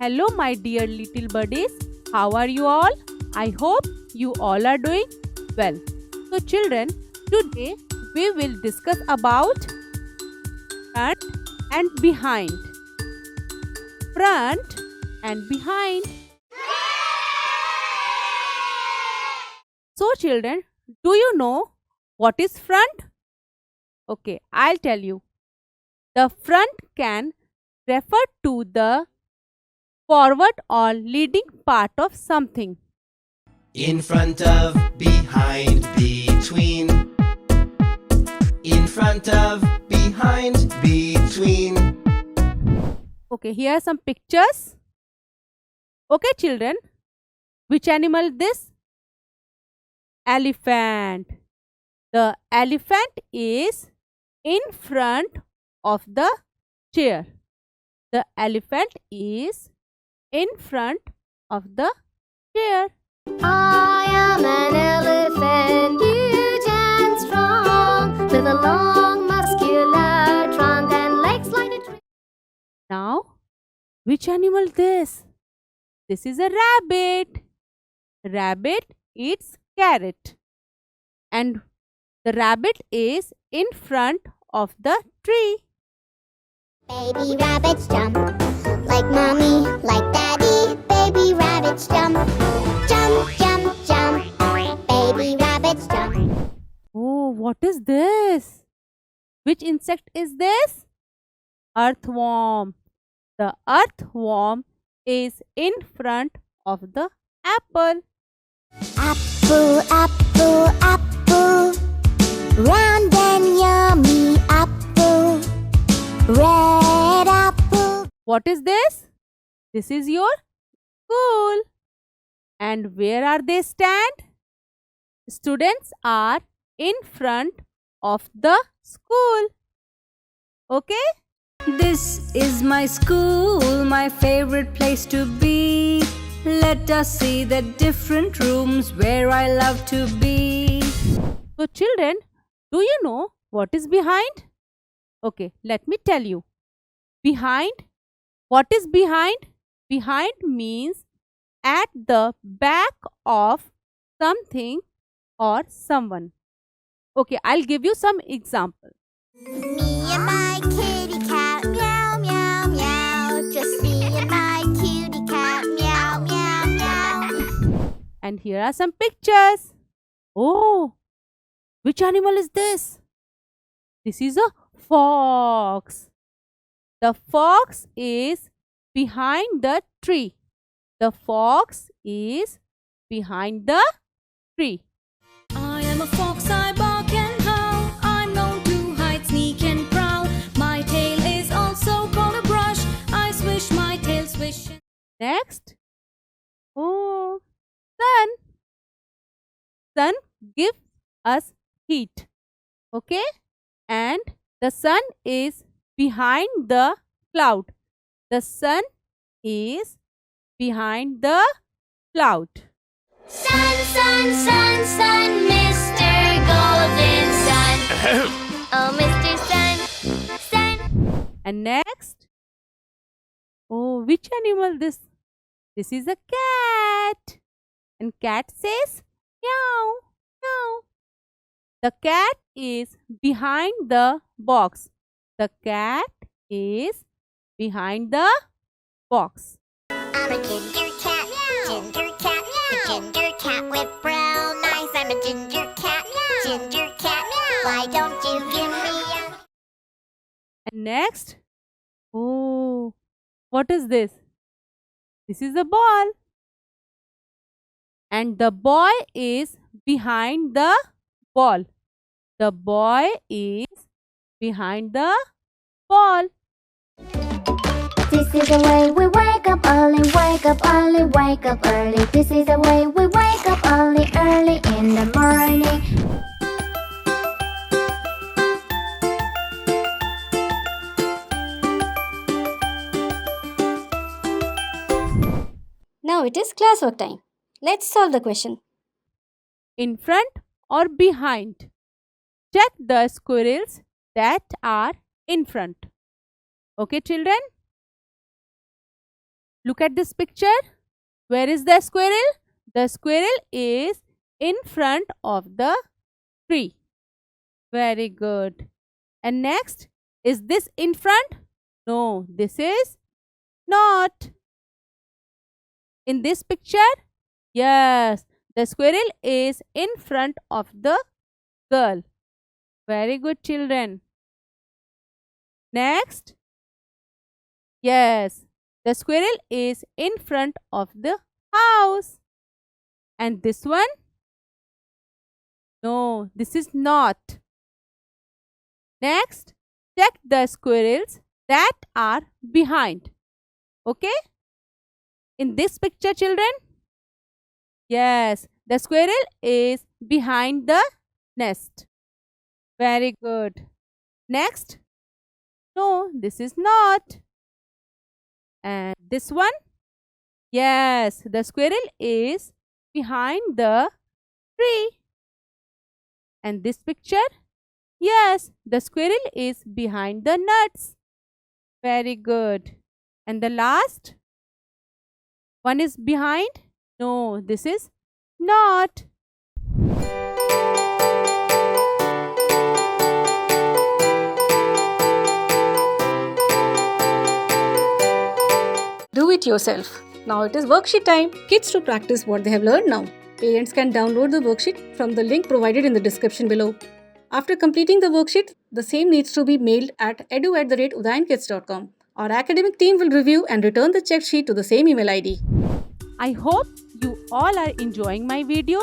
Hello my dear little buddies. How are you all? I hope you all are doing well. So children, today we will discuss about front and behind. Front and behind. So children, do you know what is front? Okay, I'll tell you. The front can refer to the forward or leading part of something. In front of, behind, between. In front of, behind, between. Okay, here are some pictures. Okay children, which animal this? Elephant. The elephant is in front of the chair. The elephant is in front of the chair. I am an elephant, huge and strong, with a long muscular trunk and legs like a tree. Now, which animal this? This is a rabbit. Rabbit eats carrot. And the rabbit is in front of the tree. Baby rabbits jump, like mommy, like daddy. Baby rabbits jump, jump, jump, jump. Baby rabbits jump. Oh, what is this? Which insect is this? Earthworm. The earthworm is in front of the apple. Apple, apple, apple, round and yummy apple, red apple. What is this? This is your school. And where are they stand? Students are in front of the school. Okay? This is my school, my favorite place to be. Let us see the different rooms where I love to be. So children, do you know what is behind? Okay, let me tell you. Behind. What is behind? Behind means at the back of something or someone. Okay, I'll give you some example. Me and my kitty cat, meow, meow, meow. Just me and my kitty cat, meow, meow, meow. And here are some pictures. Oh, which animal is this? This is a fox. The fox is behind the tree. The fox is behind the tree. I am a fox, I bark and howl. I'm known to hide, sneak and prowl. My tail is also called a brush. I swish my tail, swish. Next. Oh, sun. Sun gives us heat. Okay? And the sun is behind the cloud. The sun is behind the cloud. Sun, sun, sun, sun, Mr. Golden Sun. Oh, Mr. Sun, sun. And next. Oh, which animal this? This is a cat. And cat says meow, meow. The cat is behind the box. The cat is behind the box. I'm a ginger cat, a ginger cat with brown eyes. I'm a ginger cat, why don't you give me a... And next. Oh, what is this? This is a ball. And the boy is behind the ball. The boy is behind the ball. This is the way we wake up early, wake up early, wake up early. This is the way we wake up early, early in the morning. Now it is classwork time. Let's solve the question. In front or behind? Check the squirrels that are in front. Okay, children? Look at this picture. Where is the squirrel? The squirrel is in front of the tree. Very good. And next, is this in front? No, this is not. In this picture, yes, the squirrel is in front of the girl. Very good, children. Next, yes, the squirrel is in front of the house. And this one? No, this is not. Next, check the squirrels that are behind. Okay? In this picture, children? Yes, the squirrel is behind the nest. Very good. Next? No, this is not. And this one? Yes, the squirrel is behind the tree. And this picture? Yes, the squirrel is behind the nuts. Very good. And the last one is behind? No, this is not. Do it yourself. Now it is worksheet time. Kids to practice what they have learned now. Parents can download the worksheet from the link provided in the description below. After completing the worksheet, the same needs to be mailed at edu@udayankidz.com. Our academic team will review and return the checked sheet to the same email ID. I hope you all are enjoying my video.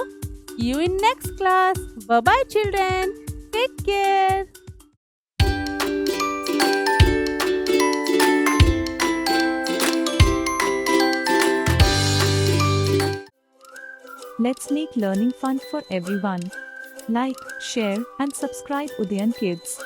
See you in next class. Bye-bye, children. Take care. Let's make learning fun for everyone. Like, share and subscribe Udayan Kids.